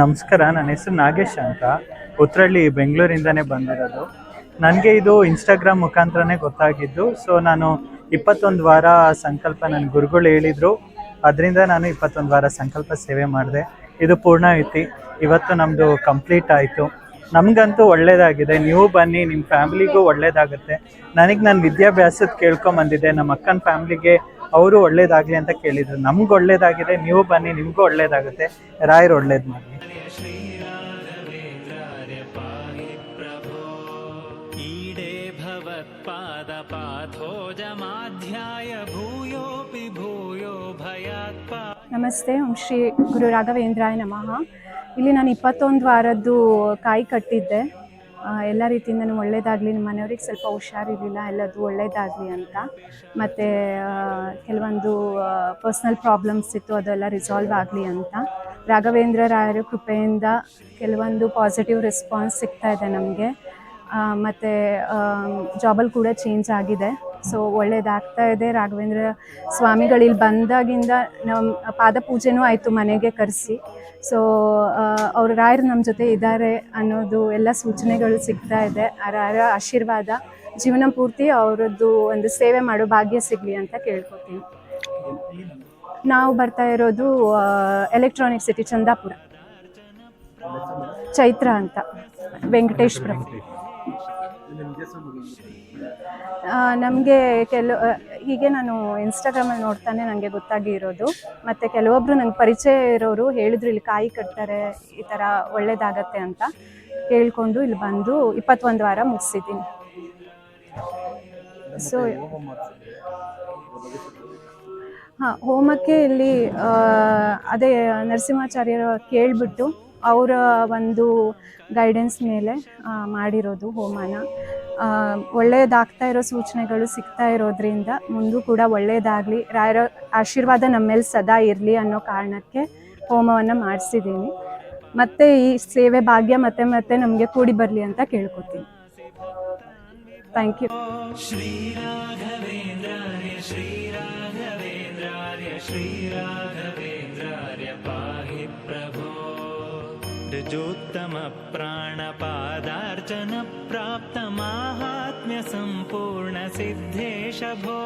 ನಮಸ್ಕಾರ, ನನ್ನ ಹೆಸರು ನಾಗೇಶ್ ಅಂತ. ಉತ್ರಳ್ಳಿ ಬೆಂಗಳೂರಿಂದನೇ ಬಂದಿರೋದು. ನನಗೆ ಇದು ಇನ್ಸ್ಟಾಗ್ರಾಮ್ ಮುಖಾಂತರನೇ ಗೊತ್ತಾಗಿದ್ದು. ಸೊ ನಾನು 21 ವಾರ ಸಂಕಲ್ಪ ನನ್ನ ಗುರುಗಳು ಹೇಳಿದರು. ಅದರಿಂದ ನಾನು 21 ವಾರ ಸಂಕಲ್ಪ ಸೇವೆ ಮಾಡಿದೆ. ಇದು ಪೂರ್ಣಾಹುತಿ. ಇವತ್ತು ನಮ್ಮದು ಕಂಪ್ಲೀಟ್ ಆಯಿತು. ನಮಗಂತೂ ಒಳ್ಳೆಯದಾಗಿದೆ. ನೀವು ಬನ್ನಿ, ನಿಮ್ಮ ಫ್ಯಾಮಿಲಿಗೂ ಒಳ್ಳೆಯದಾಗುತ್ತೆ. ನನಗೆ ನನ್ನ ವಿದ್ಯಾಭ್ಯಾಸದ ಕೇಳ್ಕೊಂಬಂದಿದ್ದೆ. ನಮ್ಮ ಅಕ್ಕನ ಫ್ಯಾಮ್ಲಿಗೆ ಅವರು ಒಳ್ಳೇದಾಗಲಿ ಅಂತ ಕೇಳಿದರು. ನಮ್ಗೆ ಒಳ್ಳೇದಾಗಿದೆ. ನೀವು ಬನ್ನಿ, ನಿಮಗೂ ಒಳ್ಳೇದಾಗುತ್ತೆ. ರಾಯರು ಒಳ್ಳೇದು ಮಾಡಿ. ನಮಸ್ತೆ. ಓಂ ಶ್ರೀ ಗುರು ರಾಘವೇಂದ್ರಾಯ ನಮಃ. ಇಲ್ಲಿ ನಾನು 21 ವಾರದ್ದು ಕಾಯಿ ಕಟ್ಟಿದ್ದೆ. ಎಲ್ಲ ರೀತಿಯಿಂದನೂ ಒಳ್ಳೆಯದಾಗಲಿ, ನಿಮ್ಮ ಮನೆಯವ್ರಿಗೆ ಸ್ವಲ್ಪ ಹುಷಾರಿರಲಿಲ್ಲ, ಎಲ್ಲದು ಒಳ್ಳೆಯದಾಗಲಿ ಅಂತ. ಮತ್ತು ಕೆಲವೊಂದು ಪರ್ಸ್ನಲ್ ಪ್ರಾಬ್ಲಮ್ಸ್ ಇತ್ತು, ಅದೆಲ್ಲ ರಿಸಾಲ್ವ್ ಆಗಲಿ ಅಂತ. ರಾಘವೇಂದ್ರ ರಾಯರ ಕೃಪೆಯಿಂದ ಕೆಲವೊಂದು ಪಾಸಿಟಿವ್ ರೆಸ್ಪಾನ್ಸ್ ಸಿಗ್ತಾ ಇದೆ ನಮಗೆ. ಮತ್ತು ಜಾಬಲ್ಲಿ ಕೂಡ ಚೇಂಜ್ ಆಗಿದೆ. ಸೊ ಒಳ್ಳೇದಾಗ್ತಾ ಇದೆ. ರಾಘವೇಂದ್ರ ಸ್ವಾಮಿಗಳಿಲ್ಲಿ ಬಂದಾಗಿಂದ ನಮ್ಮ ಪಾದ ಪೂಜೆನೂ ಆಯಿತು ಮನೆಗೆ ಕರೆಸಿ. ಸೊ ಅವರು ರಾಯರು ನಮ್ಮ ಜೊತೆ ಇದ್ದಾರೆ ಅನ್ನೋದು ಎಲ್ಲ ಸೂಚನೆಗಳು ಸಿಗ್ತಾ ಇದೆ. ಆ ರಾಯರ ಆಶೀರ್ವಾದ ಜೀವನ ಪೂರ್ತಿ ಅವರದ್ದು ಒಂದು ಸೇವೆ ಮಾಡೋ ಭಾಗ್ಯ ಸಿಗಲಿ ಅಂತ ಕೇಳ್ಕೊತೀನಿ. ನಾವು ಬರ್ತಾ ಇರೋದು ಎಲೆಕ್ಟ್ರಾನಿಕ್ ಸಿಟಿ ಚಂದಾಪುರ, ಚೈತ್ರ ಅಂತ, ವೆಂಕಟೇಶ್ ಪ್ರಭು. ನಮಗೆ ಹೀಗೆ ನಾನು ಇನ್ಸ್ಟಾಗ್ರಾಮಲ್ಲಿ ನೋಡ್ತಾನೆ ನನಗೆ ಗೊತ್ತಾಗಿರೋದು. ಮತ್ತು ಕೆಲವೊಬ್ಬರು ನಂಗೆ ಪರಿಚಯ ಇರೋರು ಹೇಳಿದ್ರು ಇಲ್ಲಿ ಕಾಯಿ ಕಟ್ತಾರೆ, ಈ ಥರ ಒಳ್ಳೇದಾಗತ್ತೆ ಅಂತ ಕೇಳಿಕೊಂಡು ಇಲ್ಲಿ ಬಂದು 21 ವಾರ ಮುಗಿಸಿದ್ದೀನಿ. ಸೊ ಹೋಮಕ್ಕೆ ಇಲ್ಲಿ ಅದೇ ನರಸಿಂಹಾಚಾರ್ಯರ ಕೇಳಿಬಿಟ್ಟು ಅವರ ಒಂದು ಗೈಡೆನ್ಸ್ ಮೇಲೆ ಮಾಡಿರೋದು ಹೋಮನ. ಒಳ್ಳೆಯದಾಗ್ತಾ ಇರೋ ಸೂಚನೆಗಳು ಸಿಗ್ತಾ ಇರೋದ್ರಿಂದ ಮುಂದೂ ಕೂಡ ಒಳ್ಳೆಯದಾಗಲಿ, ರಾಯರ ಆಶೀರ್ವಾದ ನಮ್ಮ ಮೇಲೆ ಸದಾ ಇರಲಿ ಅನ್ನೋ ಕಾರಣಕ್ಕೆ ಹೋಮವನ್ನು ಮಾಡಿಸಿದ್ದೀನಿ. ಮತ್ತು ಈ ಸೇವೆ ಭಾಗ್ಯ ಮತ್ತೆ ಮತ್ತೆ ನಮಗೆ ಕೂಡಿ ಬರಲಿ ಅಂತ ಕೇಳ್ಕೊತೀನಿ. Thank you. ऋजोत्तम प्राणपादार्चन प्राप्त माहात्म्य संपूर्ण सिद्धेश भो.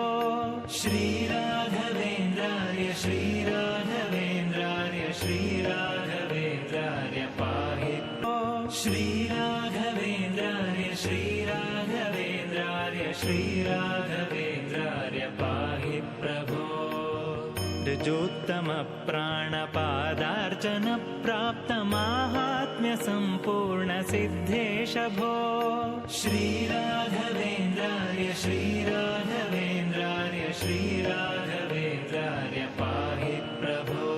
श्रीराघवेन्द्राय श्रीराघवेन्द्राय श्रीराघवेन्द्राय पाहि प्रो. श्रीराघवेन्द्राय श्रीराघवेन्द्राय श्रीराघवेन्द्राय पाहि प्रभो. ऋजोत्तम प्राणपादार्चन प्राप्त माहात्म्य संपूर्ण सिद्धेश भो. श्रीराघवेन्द्राय श्रीराघवेन्द्राय श्रीराघवेन्द्राय पाहि प्रभो.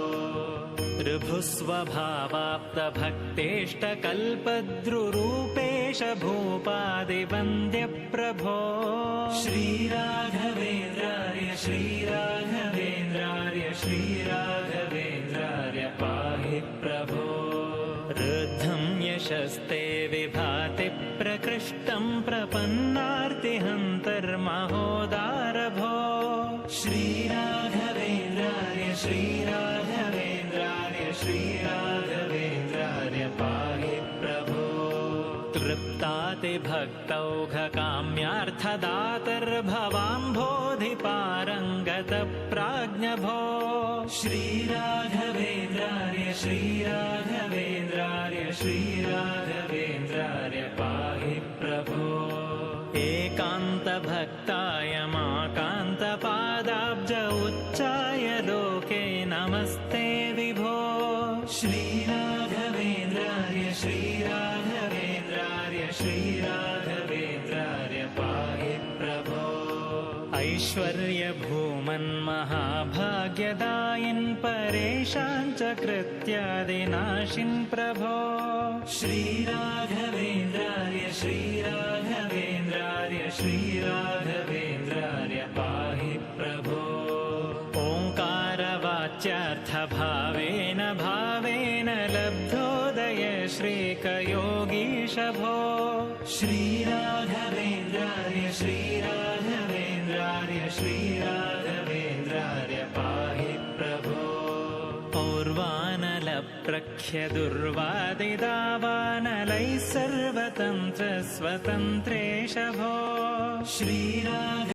ऋभुस्वभावाप्त भक्तेष्टकल्पद्रुरूपेश भूपादिवन्द्य प्रभो. श्रीराघवेन्द्राय श्रीराघवेन्द्राय श्रीराघवेन्द्राय पाहि प्रभो. रुद्धं यशस्ते विभाति प्रकृष्टं प्रपन्नार्तिहन्तर्महोदारभो. श्रीराघवेन्द्राय श्रीराघवेन्द्राय श्रीराघवेन्द्राय पाहि प्रभो. तृप्तातिभक्तौघकाम्यार्थदातर्भवाम्भोधिपारङ्गतप्राज्ञभो. श्रीराघवेन्द्राय श्रीराघवेन्द्राय श्रीराघवेन्द्राय पाहि प्रभो. एकान्तभक्ताय माकान्तपादाब्ज उच्चाय लोके नमस्ते विभो. श्रीराघवेन्द्राय श्रीराघवेन्द्राय श्रीराघवेन्द्राय पाहि प्रभो. ऐश्वर्यभूमन्महाभाग्यदायिन् परेशाञ्च कृत्यादिनाशिन् प्रभो. श्रीराघवेन्द्राय श्रीराघवेन्द्राय श्रीराघवेन्द्राय पाहि प्रभो. ओङ्कारवाच्यार्थभावेन भावेन लब्धोदय श्रीकयोगीश भो. श्रीराघवेन्द्राय श्रीराघवेन्द्राय श्रीराघवेन्द्राय पाहि प्रभो. पौर्वानलप्त प्रख्य दुर्वादिदावानलैः सर्वतन्त्र स्वतन्त्रेश भो श्रीराघ